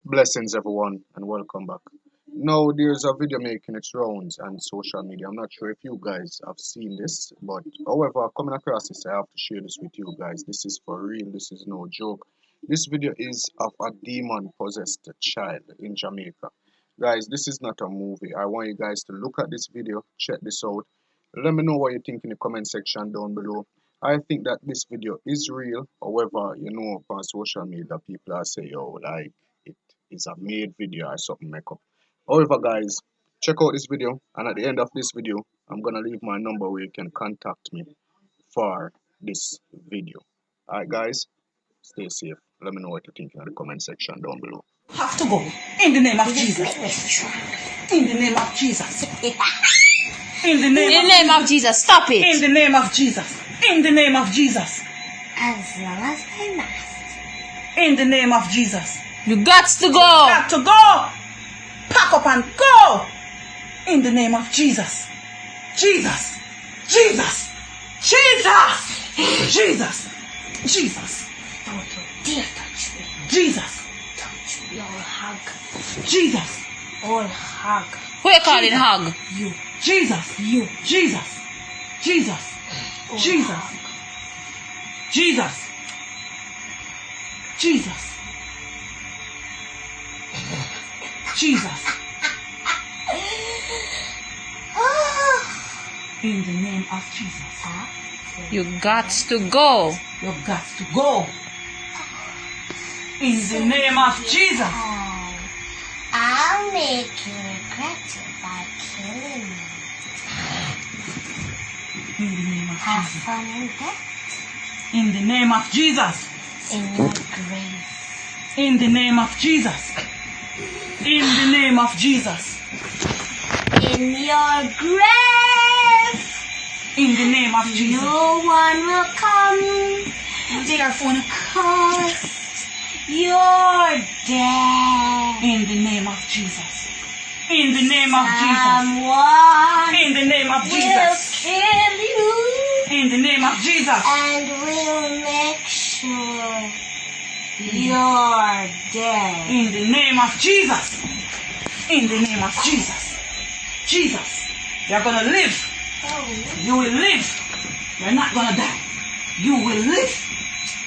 Blessings everyone and welcome back. Now there's a video making its rounds on social media. I'm not sure if you guys have seen this, but however, coming across this, I have to share this with you guys. This is for real, this is no joke. This video is of a demon possessed child in Jamaica. Guys, this is not a movie. I want you guys to look at this video, check this out. Let me know what you think in the comment section down below. I think that this video is real. However, on social media, people are saying, yo, like, it is a made video or something make up. However, guys, check out this video, and at the end of this video, I'm gonna leave my number where you can contact me for this video. Alright, guys, stay safe. Let me know what you think in the comment section down below. Have to go in the name of Jesus. In the name of Jesus. In the name of Jesus. Stop it. In the name of Jesus. In the name of Jesus. As long as I must. In the name of Jesus. You got to go. You got to go. Pack up and go. In the name of Jesus. Jesus. Jesus. Jesus. Jesus. Jesus. Don't you dare touch me. Jesus. Touch me. All hug. Jesus. All hug. Who you calling hug? You. Jesus. You. Jesus. Jesus. All Jesus. hug. Jesus. Jesus. Jesus. In the name of Jesus. You got to go. You got to go. In the name of Jesus. I'll make you regret it by killing me. In the name of Have Jesus. fun in death. In the name of Jesus. In your grave. In the name of Jesus. In the name of Jesus. In your grave. In the name of Jesus. No one will come Take our phone. because you're dead. In the name of Jesus. In the name of Jesus. Someone In the name of will Jesus. kill you In the name of Jesus. and will make sure you're dead. In the name of Jesus. In the name of Jesus. Jesus. You're going to live. You will live. You're not going to die. You will live.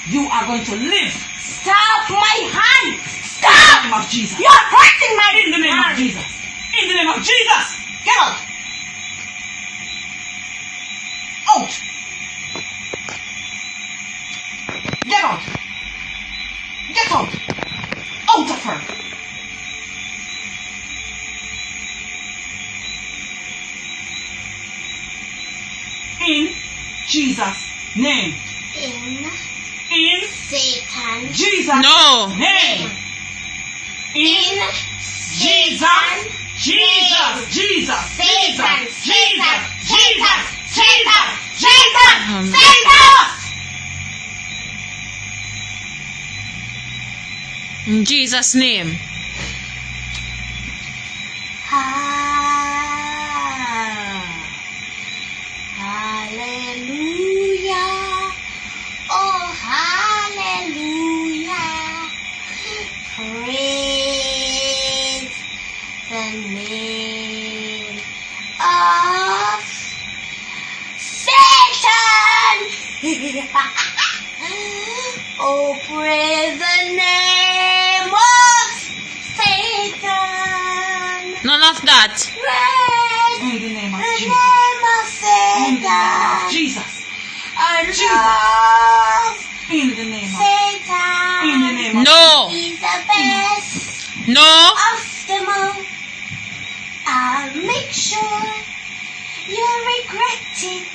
You are going to live. Stop my hand! In the Stop! name of Jesus. You're hurting my In the name of hand. Jesus. In the name of Jesus. Get out! Out. Get out. Get out. Out of her. In Jesus' name. In In Satan. Jesus' No. name. In Jesus. Jesus. Jesus. Satan. Jesus. Jesus. Jesus. Satan. Satan. Um, In Jesus' name. Hallelujah. Oh, hallelujah. Praise the name of Satan. Oh, praise the name of Satan. None of that. Praise In the name of the Jesus. name of In the name of Satan. Jesus. I Jesus. love In the name of. Satan. In the name of. No. He's the best No. of them all. I'll make sure you'll regret it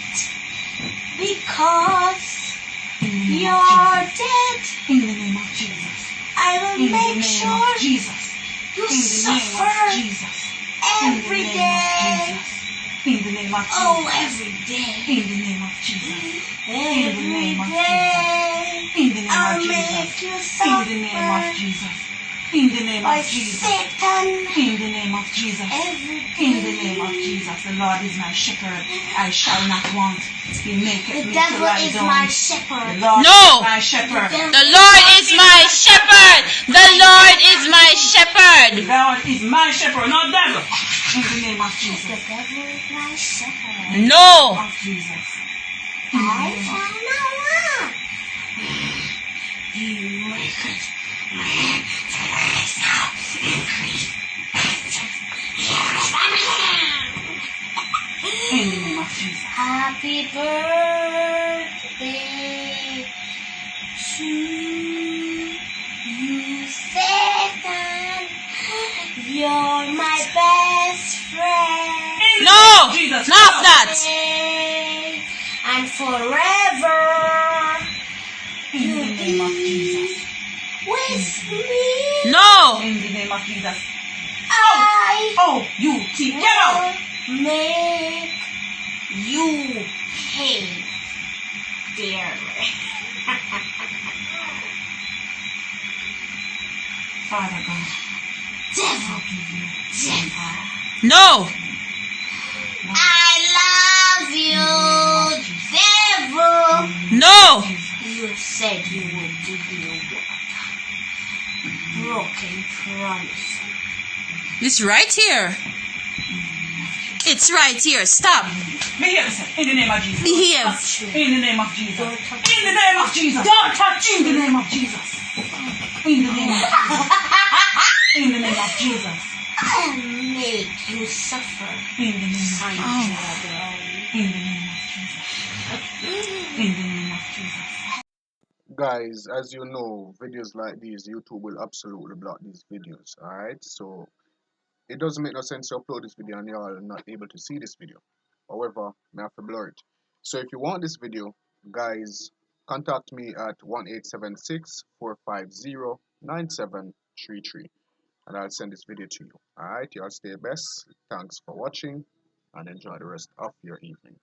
because In the name of you're Jesus. dead. In the name of Jesus. I will In the make name sure of Jesus. you In the name suffer of Jesus. every day. In the name of Jesus. Oh, every day. In the name of Jesus. Every name of day. In the name I'll of make Jesus. you In suffer the name of Jesus. In the name by of Jesus. Satan. In the name of Jesus. Every In the day. name of Jesus. The Lord is my shepherd. I shall not want. He maketh The me to devil lie is down. my The shepherd. Lord No. is my shepherd. The Lord is my shepherd. The Lord is my shepherd. my shepherd, not devil. In the name of Jesus. The devil is my shepherd. No. Of Jesus. I cannot walk. You wicked. In the name of Jesus. Happy birthday to you, Satan. You're my best friend. No. Jesus. Not that. And forever In the name of Jesus. with me. No. In the name of Jesus. I Oh, you thief. Get out. will make you pay dearly. Father God. Devil, devil. No. I love you, devil. No. You said you would do your work. Broken promise. It's right here. It's right here. Stop. Behave yourself. In the name of Jesus. Behave. In the name of Jesus. Don't touch In the name of Jesus. Don't touch In the name of Jesus. In the name of Jesus. In the name of Jesus. I'll make you suffer. In the name of Jesus. Oh. In the name of Jesus. In the name of Jesus. Guys, as you know, videos like these, YouTube will absolutely block these videos. Alright, so it doesn't make no sense to upload this video and you all are not able to see this video. However, I have to blur it. So if you want this video, guys, contact me at 1-876-450-9733 and I'll send this video to you. Alright, y'all stay best. Thanks for watching and enjoy the rest of your evening.